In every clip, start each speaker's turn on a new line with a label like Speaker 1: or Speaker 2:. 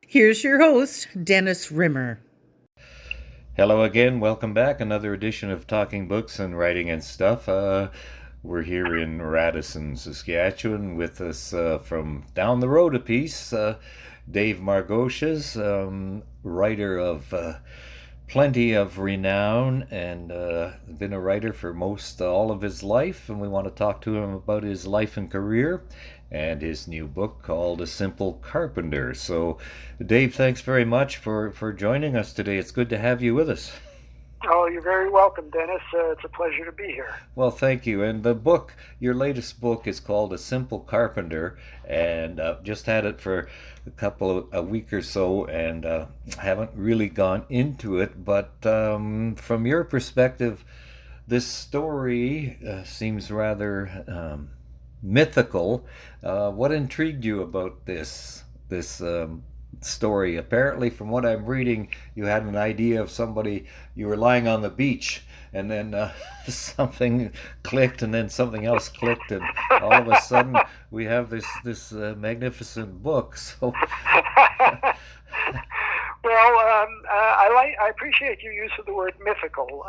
Speaker 1: Here's your host, Dennis Rimmer.
Speaker 2: Hello again. Welcome back. Another edition of Talking Books and Writing and Stuff. We're here in Radisson, Saskatchewan. With us from down the road a piece, Dave Margoshes, writer of plenty of renown and been a writer for most all of his life. And we want to talk to him about his life and career and his new book called A Simple Carpenter. So, Dave, thanks very much for joining us today. It's good to have you with us.
Speaker 3: Oh, you're very welcome, Dennis. It's a pleasure to be here.
Speaker 2: Well, thank you. And the book, your latest book, is called A Simple Carpenter, and just had it for a week or so, and haven't really gone into it. But from your perspective, this story seems rather mythical. What intrigued you about this story? Apparently, from what I'm reading, you had an idea of somebody. You were lying on the beach, and then something clicked, and then something else clicked, and all of a sudden we have this magnificent book. So.
Speaker 3: Well, I appreciate your use of the word mythical.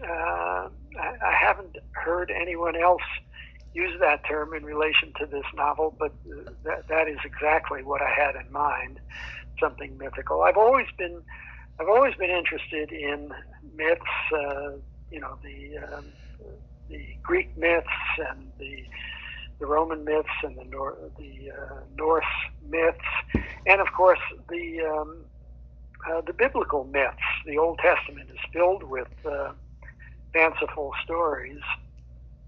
Speaker 3: I haven't heard anyone else use that term in relation to this novel, but that is exactly what I had in mind. Something mythical. I've always been interested in myths. The Greek myths and the Roman myths and the Norse myths, and of course the biblical myths. The Old Testament is filled with fanciful stories.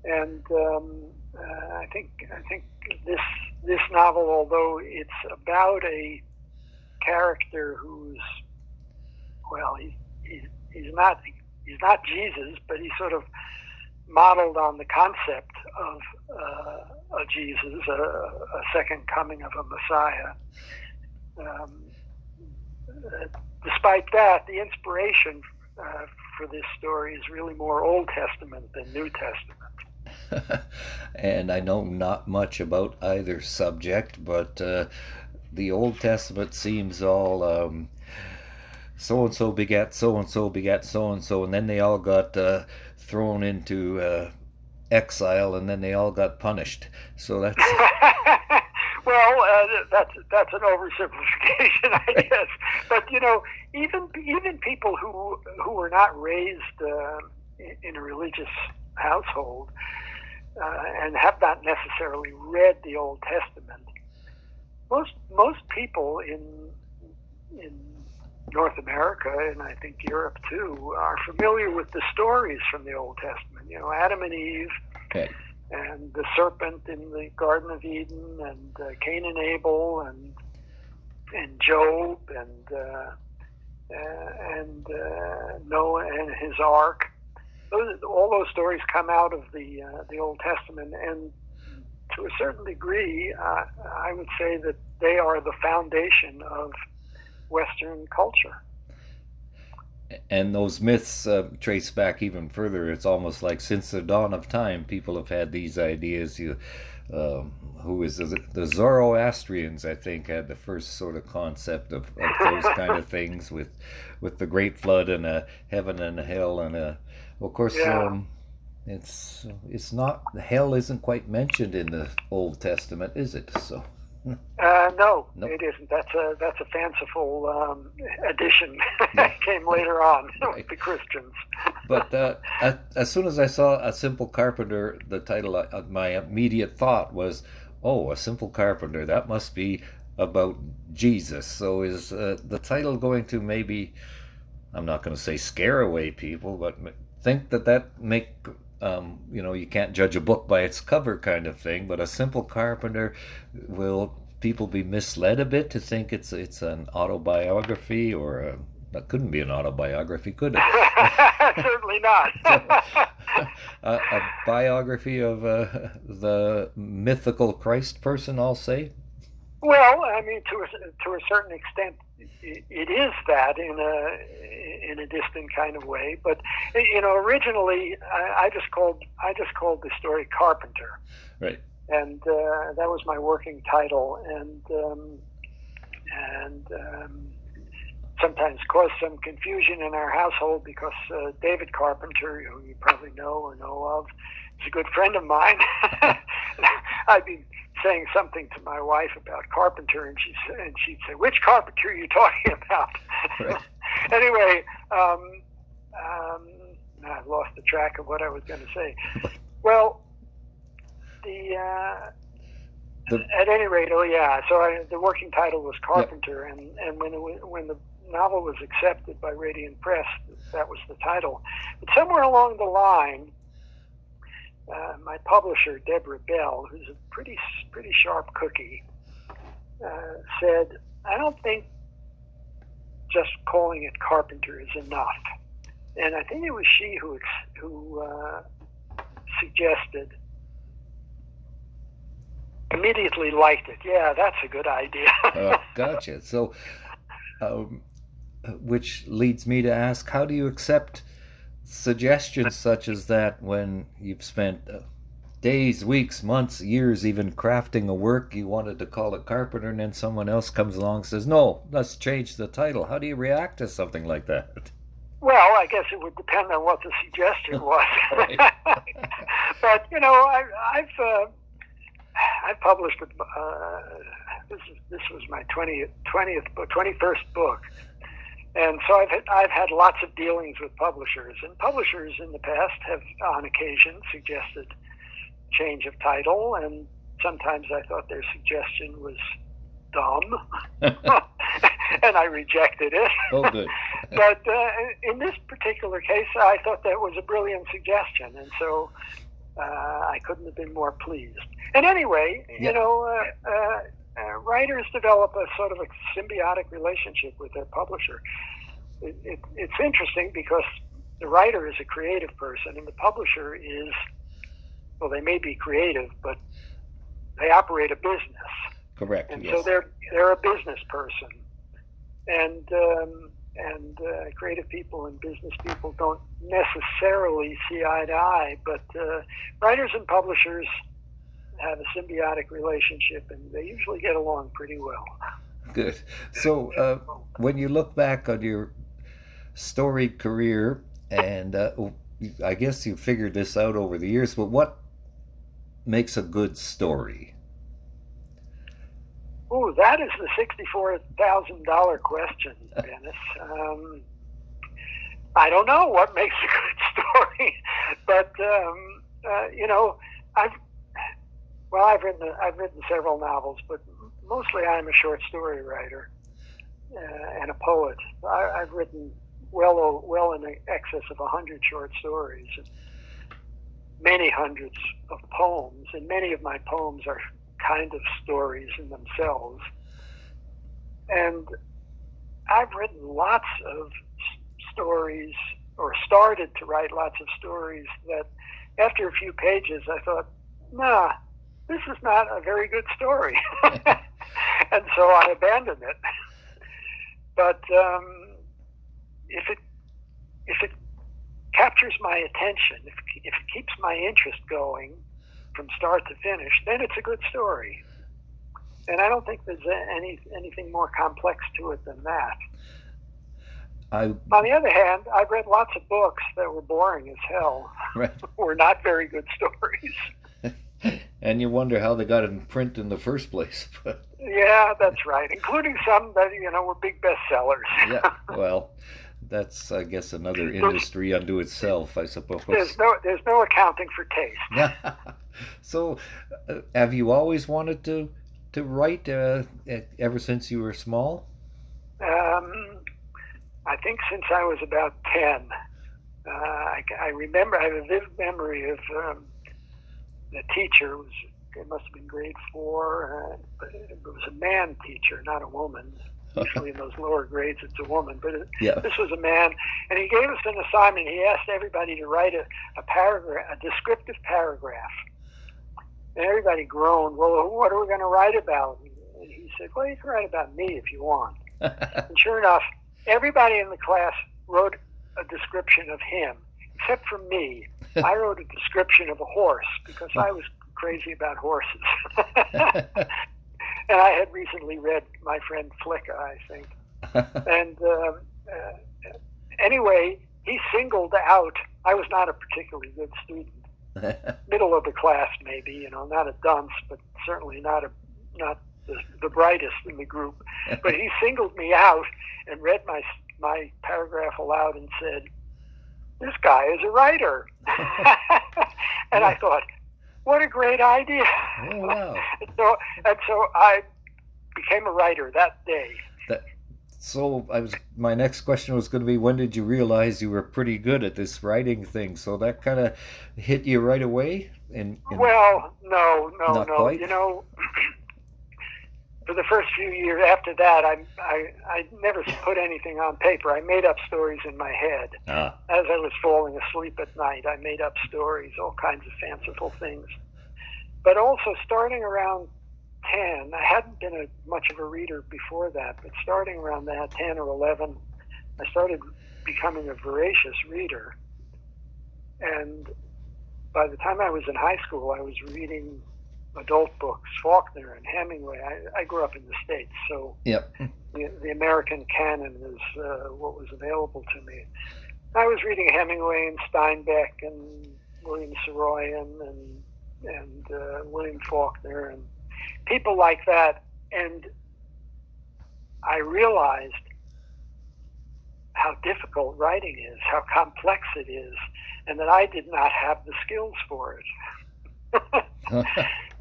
Speaker 3: And I think this novel, although it's about a character who's, well, he's not Jesus, but he's sort of modeled on the concept of a Jesus, a second coming of a Messiah. Despite that, the inspiration for this story is really more Old Testament than New Testament.
Speaker 2: And I know not much about either subject, but the Old Testament seems all so and so begat so and so begat so and so, and then they all got thrown into exile, and then they all got punished. So that's.
Speaker 3: Well, that's an oversimplification, I guess. But even people who were not raised in a religious household and have not necessarily read the Old Testament, most people in North America, and I think Europe too, are familiar with the stories from the Old Testament. Adam and Eve,
Speaker 2: Okay.
Speaker 3: and the serpent in the Garden of Eden, and Cain and Abel, and Job, and Noah and his ark. All those stories come out of the Old Testament, and to a certain degree, I would say that they are the foundation of Western culture.
Speaker 2: And those myths trace back even further. It's almost like since the dawn of time, people have had these ideas. Who is the Zoroastrians? I think had the first sort of concept of those kind of things with the Great Flood and a heaven and a hell and a. Of course,
Speaker 3: Yeah.
Speaker 2: it's not, hell isn't quite mentioned in the Old Testament, is it? So.
Speaker 3: No,
Speaker 2: Nope.
Speaker 3: it isn't. That's a fanciful addition that came later on
Speaker 2: Right.
Speaker 3: with the Christians.
Speaker 2: But as soon as I saw A Simple Carpenter, the title, my immediate thought was, oh, A Simple Carpenter, that must be about Jesus. So is the title going to maybe, I'm not going to say scare away people, but think that make, you can't judge a book by its cover kind of thing, but A Simple Carpenter, will people be misled a bit to think it's an autobiography, or that couldn't be an autobiography, could it?
Speaker 3: Certainly not.
Speaker 2: A biography of the mythical Christ person, I'll say.
Speaker 3: Well, I mean, to a certain extent, it is that in a distant kind of way. But originally, I just called the story Carpenter,
Speaker 2: Right.
Speaker 3: and that was my working title. And and sometimes caused some confusion in our household because David Carpenter, who you probably know or know of, is a good friend of mine. I'd be saying something to my wife about Carpenter, and she'd say, "Which Carpenter are you talking about?" Right. Anyway, I've lost the track of what I was going to say. Well, at any rate, so the working title was Carpenter, and when the novel was accepted by Radiant Press, that was the title. But somewhere along the line, my publisher, Deborah Bell, who's a pretty sharp cookie, said, "I don't think just calling it Carpenter is enough." And I think it was she who suggested, immediately liked it. Yeah, that's a good idea.
Speaker 2: Gotcha. So, which leads me to ask, how do you accept suggestions such as that when you've spent days, weeks, months, years even crafting a work, you wanted to call it Carpenter, and then someone else comes along and says, "No, let's change the title"? How do you react to something like that?
Speaker 3: Well, I guess it would depend on what the suggestion was. But I've published. This was my 21st book, and so I've had lots of dealings with publishers, and publishers in the past have, on occasion, suggested change of title, and sometimes I thought their suggestion was dumb. And I rejected it.
Speaker 2: Oh, good.
Speaker 3: But in this particular case, I thought that was a brilliant suggestion, and so I couldn't have been more pleased. And anyway, writers develop a sort of a symbiotic relationship with their publisher. It's interesting because the writer is a creative person, and the publisher is, well, they may be creative, but they operate a business.
Speaker 2: Correct.
Speaker 3: And
Speaker 2: yes.
Speaker 3: so they're a business person. And creative people and business people don't necessarily see eye to eye, but writers and publishers have a symbiotic relationship, and they usually get along pretty well.
Speaker 2: Good. So when you look back on your storied career, and I guess you figured this out over the years, but what makes a good story?
Speaker 3: Oh, that is the $64,000 question, Dennis. I don't know what makes a good story, but I've written several novels, but mostly I'm a short story writer and a poet. I've written well in excess of 100 short stories, and many hundreds of poems, and many of my poems are kind of stories in themselves. And I've written lots of stories, or started to write lots of stories, that after a few pages I thought, nah, this is not a very good story. And so I abandoned it. But if it captures my attention, if it keeps my interest going from start to finish, then it's a good story. And I don't think there's anything more complex to it than that. On the other hand, I've read lots of books that were boring as hell,
Speaker 2: right.
Speaker 3: Were not very good stories.
Speaker 2: And you wonder how they got it in print in the first place.
Speaker 3: Yeah, that's right, including some that were big bestsellers.
Speaker 2: Yeah, well, that's, I guess, another industry unto itself, I suppose.
Speaker 3: There's no accounting for taste.
Speaker 2: So, have you always wanted to write ever since you were small?
Speaker 3: I think since I was about 10. I remember, I have a vivid memory of the teacher. It must have been grade 4. But it was a man teacher, not a woman. Usually in those lower grades it's a woman, but this was a man, and he gave us an assignment. He asked everybody to write a paragraph, a descriptive paragraph. And everybody groaned, well, what are we going to write about? And he said, well, you can write about me if you want. And sure enough, everybody in the class wrote a description of him, except for me. I wrote a description of a horse because I was crazy about horses. And I had recently read My Friend Flicka, I think. And anyway, he singled out, I was not a particularly good student, middle of the class maybe, not a dunce, but certainly not the brightest in the group. But he singled me out and read my paragraph aloud and said, "This guy is a writer." And I thought, what a great idea.
Speaker 2: Oh, wow.
Speaker 3: and so I became a writer that day.
Speaker 2: My next question was going to be, when did you realize you were pretty good at this writing thing? So that kind of hit you right away?
Speaker 3: Well, no.
Speaker 2: Quite?
Speaker 3: For the first few years after that, I never put anything on paper. I made up stories in my head. As I was falling asleep at night, I made up stories, all kinds of fanciful things. But also starting around 10, I hadn't been much of a reader before that, but starting around that, 10 or 11, I started becoming a voracious reader. And by the time I was in high school, I was reading adult books, Faulkner and Hemingway. I grew up in the States, so
Speaker 2: yep.
Speaker 3: the American canon is what was available to me. I was reading Hemingway and Steinbeck and William Saroyan and William Faulkner and people like that, and I realized how difficult writing is, how complex it is, and that I did not have the skills for it.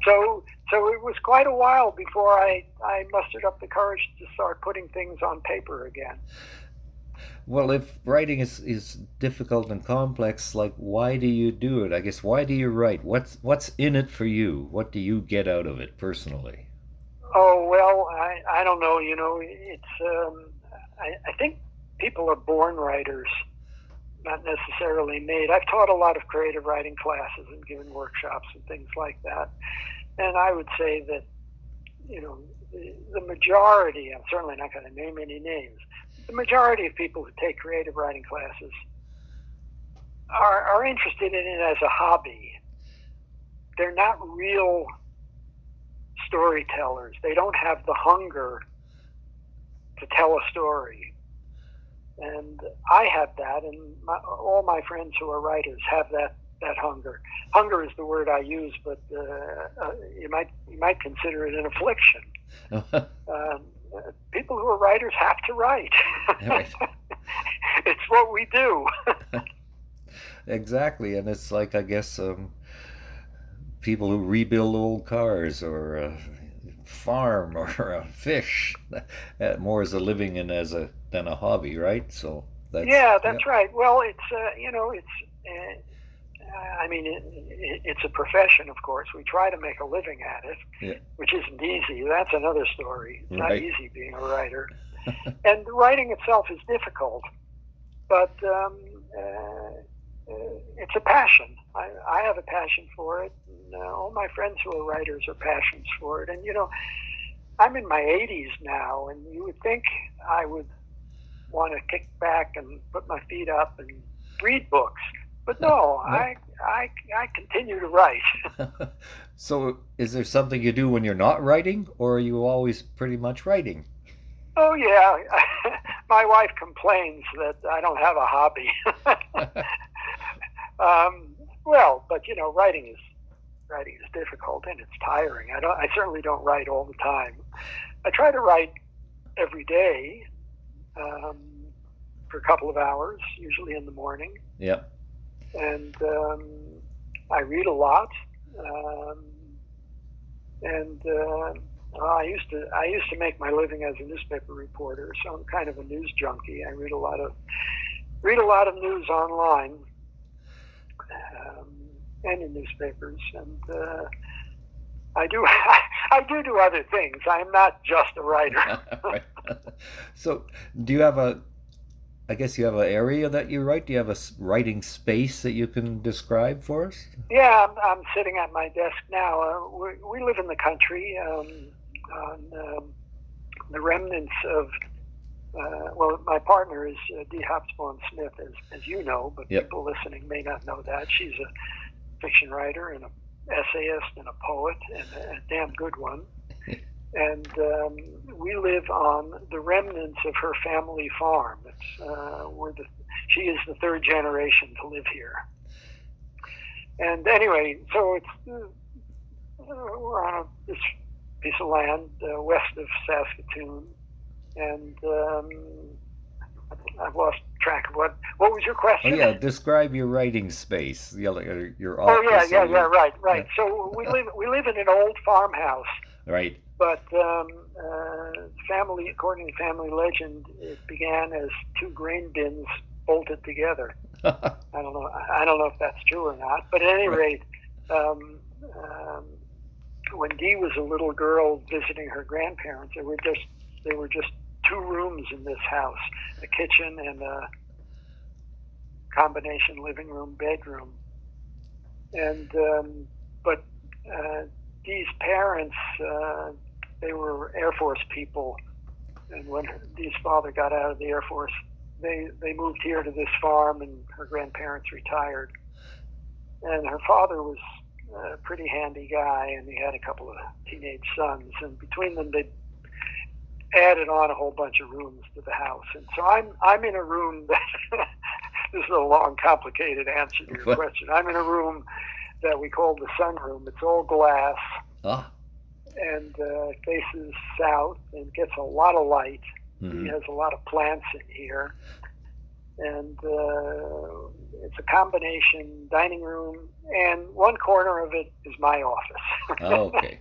Speaker 3: So it was quite a while before I mustered up the courage to start putting things on paper again.
Speaker 2: Well, if writing is difficult and complex, like, why do you do it? I guess, why do you write? What's in it for you? What do you get out of it personally?
Speaker 3: Oh, well, I don't know. It's I think people are born writers, not necessarily made. I've taught a lot of creative writing classes and given workshops and things like that. And I would say that, the majority, I'm certainly not going to name any names, the majority of people who take creative writing classes are interested in it as a hobby. They're not real storytellers. They don't have the hunger to tell a story. And I have that, and all my friends who are writers have that hunger. Hunger is the word I use, but you might consider it an affliction. People who are writers have to write.
Speaker 2: Right.
Speaker 3: It's what we do.
Speaker 2: Exactly, and it's like, I guess, people who rebuild old cars or farm or fish, more as a living and than a hobby, right? So that's
Speaker 3: right. Well, it's it's a profession, of course. We try to make a living at it, which isn't easy. That's another story. It's not easy being a writer. And writing itself is difficult, but it's a passion. I have a passion for it. And, all my friends who are writers are passions for it. And, I'm in my 80s now, and you would think I would want to kick back and put my feet up and read books. But no, I continue to write.
Speaker 2: So is there something you do when you're not writing, or are you always pretty much writing?
Speaker 3: Oh, yeah. My wife complains that I don't have a hobby. But writing is difficult and it's tiring. I certainly don't write all the time. I try to write every day for a couple of hours, usually in the morning.
Speaker 2: Yeah.
Speaker 3: And I read a lot. I used to make my living as a newspaper reporter, so I'm kind of a news junkie. I read a lot of news online and in newspapers, and I do other things. I'm not just a writer.
Speaker 2: Right. So, do you have I guess you have an area that you write? Do you have a writing space that you can describe for us?
Speaker 3: Yeah, I'm sitting at my desk now. We live in the country, on the remnants of, my partner is Dee Hobsbawm Smith, as you know, but people listening may not know that. She's a fiction writer and an essayist and a poet, and a damn good one. And we live on the remnants of her family farm. She is the third generation to live here. And anyway, so we're on this piece of land west of Saskatoon, and I've lost track of what was your question?
Speaker 2: Oh yeah, describe your writing space, your
Speaker 3: Oh
Speaker 2: office.
Speaker 3: right.
Speaker 2: Yeah.
Speaker 3: So we live in an old farmhouse,
Speaker 2: Right.
Speaker 3: but according to family legend, it began as two grain bins bolted together. I don't know if that's true or not, but at any rate, when Dee was a little girl visiting her grandparents, there were just two rooms in this house, a kitchen and a combination living room bedroom. And but Dee's parents, they were Air Force people, and when Dee's father got out of the Air Force, they moved here to this farm, and her grandparents retired. And her father was a pretty handy guy, and he had a couple of teenage sons, and between them they added on a whole bunch of rooms to the house. And so I'm in a room that this is a long, complicated answer to your question. I'm in a room that we call the sunroom. It's all glass, and faces south and gets a lot of light. Mm-hmm. He has a lot of plants in here, and it's a combination dining room, and one corner of it is my office.
Speaker 2: Oh, okay.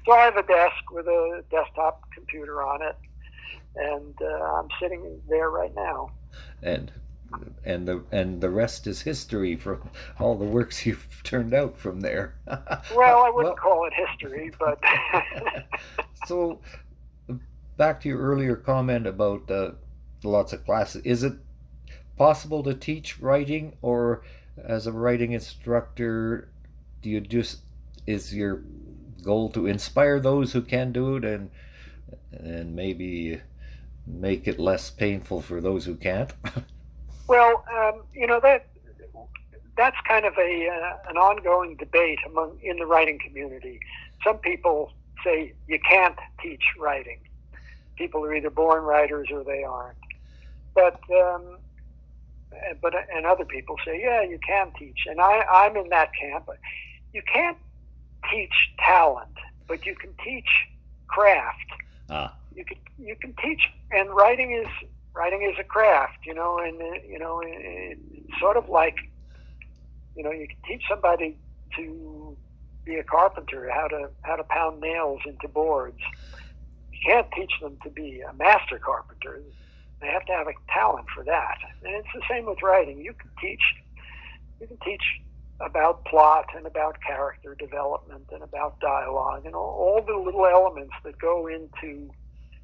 Speaker 3: So I have a desk with a desktop computer on it, and I'm sitting there right now.
Speaker 2: And the rest is history from all the works you've turned out from there.
Speaker 3: Well, I wouldn't call it history, but
Speaker 2: So back to your earlier comment about lots of classes. Is it possible to teach writing, or as a writing instructor, is your goal to inspire those who can do it and maybe make it less painful for those who can't?
Speaker 3: Well, that's kind of an ongoing debate in the writing community. Some people say you can't teach writing. People are either born writers or they aren't. But other people say, yeah, you can teach. And I'm in that camp. You can't teach talent, but you can teach craft. You can teach, and writing is a craft, and it's sort of like, you can teach somebody to be a carpenter, how to pound nails into boards. You can't teach them to be a master carpenter. They have to have a talent for that. And it's the same with writing. You can teach about plot and about character development and about dialogue and all the little elements that go into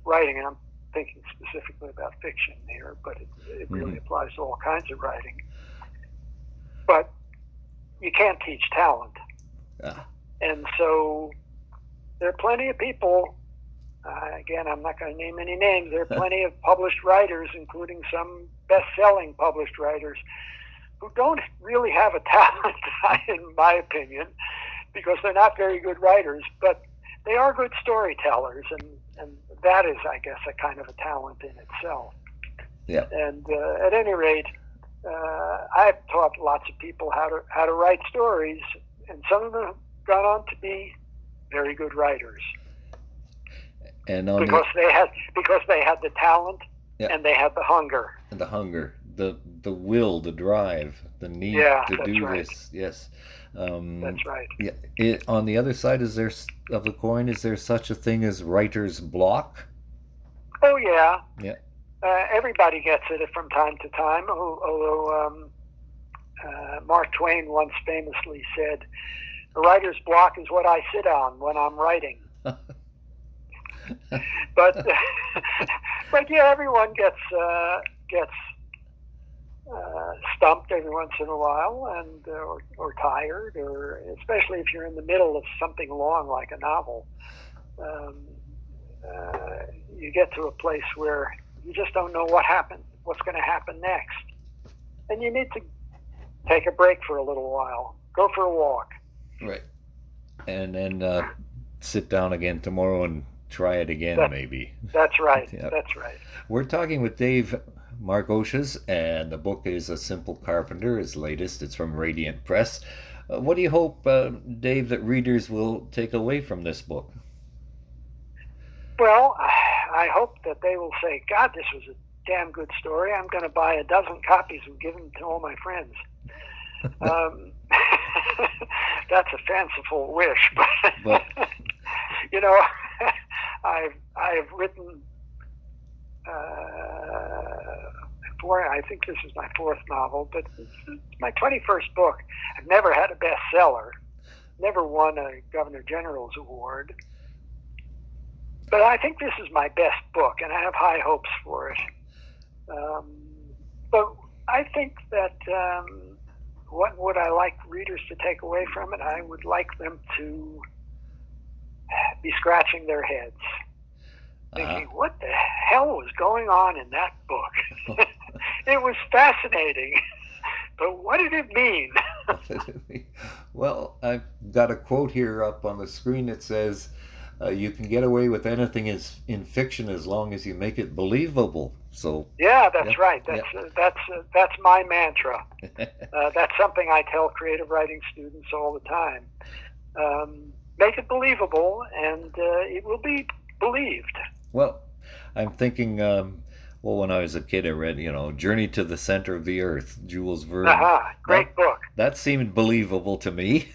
Speaker 3: writing. And I'm thinking specifically about fiction here, but it really applies to all kinds of writing. But you can't teach talent. And so there are plenty of people, again, I'm not going to name any names, there are plenty of published writers, including some best-selling published writers, who don't really have a talent, in my opinion, because they're not very good writers, but they are good storytellers, and that is, I guess, a kind of a talent in itself.
Speaker 2: Yeah.
Speaker 3: And at any rate, I've taught lots of people how to write stories, and some of them have gone on to be very good writers.
Speaker 2: And
Speaker 3: because they had the talent, and they had the hunger.
Speaker 2: And the hunger, the will, the drive, the need to do this. Yes.
Speaker 3: That's right.
Speaker 2: Yeah. On the other side of the coin, is there such a thing as writer's block?
Speaker 3: Oh yeah.
Speaker 2: Yeah.
Speaker 3: Everybody gets it from time to time. Although Mark Twain once famously said, "A writer's block is what I sit on when I'm writing." But yeah, everyone gets stumped every once in a while, and or tired, or especially if you're in the middle of something long like a novel. You get to a place where you just don't know what's going to happen next, and you need to take a break for a little while, go for a walk.
Speaker 2: Right. And then sit down again tomorrow and try it again, maybe.
Speaker 3: That's right.
Speaker 2: Yep.
Speaker 3: That's right.
Speaker 2: We're talking with Dave Margoshes, and the book is A Simple Carpenter, his latest. It's from Radiant Press. What do you hope, Dave, that readers will take away from this book?
Speaker 3: Well, I hope that they will say, God, this was a damn good story. I'm going to buy a dozen copies and give them to all my friends. That's a fanciful wish, but you know, I've written I think this is my 4th novel, but it's my 21st book. I've never had a bestseller, never won a Governor General's award, but I think this is my best book, and I have high hopes for it. But I think that what would I like readers to take away from it? I would like them to be scratching their heads, thinking, what the hell was going on in that book? It was fascinating, but what did it mean?
Speaker 2: Well, I've got a quote here up on the screen that says, you can get away with anything in fiction as long as you make it believable. So
Speaker 3: yeah, that's right. That's my mantra. That's something I tell creative writing students all the time. Make it believable, and it will be believed.
Speaker 2: Well, I'm thinking, when I was a kid, I read, Journey to the Center of the Earth, Jules Verne.
Speaker 3: Great book.
Speaker 2: That seemed believable to me.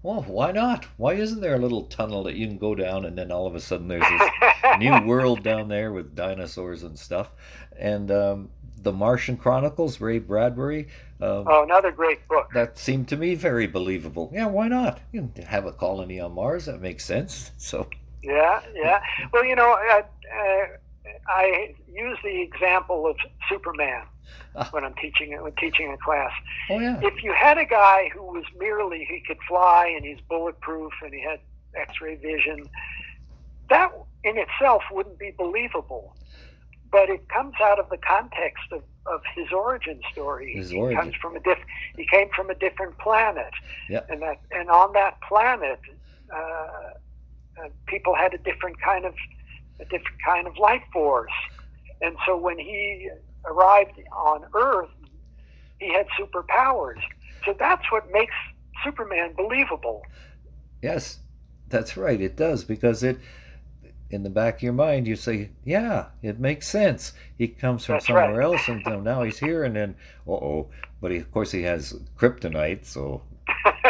Speaker 2: Well, why not? Why isn't there a little tunnel that you can go down, and then all of a sudden there's this new world down there with dinosaurs and stuff? And The Martian Chronicles, Ray Bradbury.
Speaker 3: Another great book.
Speaker 2: That seemed to me very believable. Yeah, why not? You can have a colony on Mars. That makes sense. So.
Speaker 3: Yeah. Well, I use the example of Superman when I'm teaching a class.
Speaker 2: Oh, yeah.
Speaker 3: If you had a guy who was merely, he could fly and he's bulletproof and he had X-ray vision, that in itself wouldn't be believable. But it comes out of the context of his origin story. He came from a different planet, and on that planet, people had a different kind of life force. And so when he arrived on Earth, he had superpowers. So that's what makes Superman believable.
Speaker 2: Yes, that's right. It does, because in the back of your mind, you say, yeah, it makes sense. He comes from somewhere else, and now he's here, and then, but of course he has kryptonite, so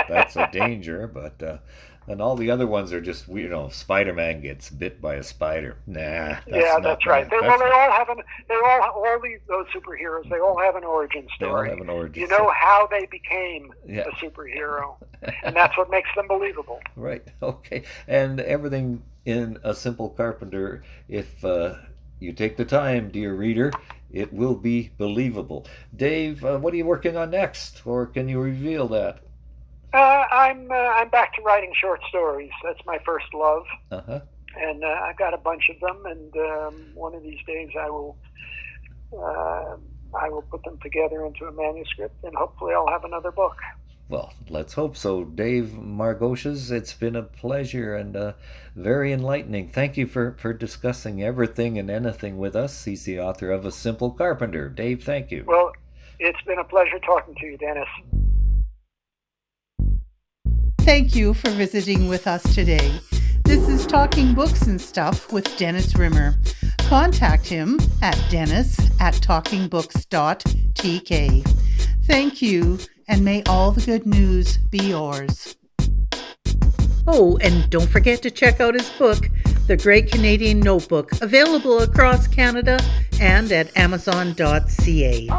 Speaker 2: that's a danger. But and all the other ones are just, Spider-Man gets bit by a spider. Nah.
Speaker 3: That's right. Those superheroes, they all have an origin story.
Speaker 2: They all have an origin
Speaker 3: You know how they became a superhero, and that's what makes them believable.
Speaker 2: Right. Okay. And everything in A Simple Carpenter, if you take the time, dear reader, it will be believable. Dave, what are you working on next, or can you reveal that?
Speaker 3: I'm back to writing short stories. That's my first love, and I've got a bunch of them. And one of these days, I will put them together into a manuscript, and hopefully, I'll have another book.
Speaker 2: Well, let's hope so. Dave Margoshes, it's been a pleasure and very enlightening. Thank you for discussing everything and anything with us. He's the author of A Simple Carpenter. Dave, thank you.
Speaker 3: Well, it's been a pleasure talking to you, Dennis.
Speaker 1: Thank you for visiting with us today. This is Talking Books and Stuff with Dennis Rimmer. Contact him at dennis@talkingbooks.tk. Thank you, and may all the good news be yours. Oh, and don't forget to check out his book, The Great Canadian Notebook, available across Canada and at amazon.ca.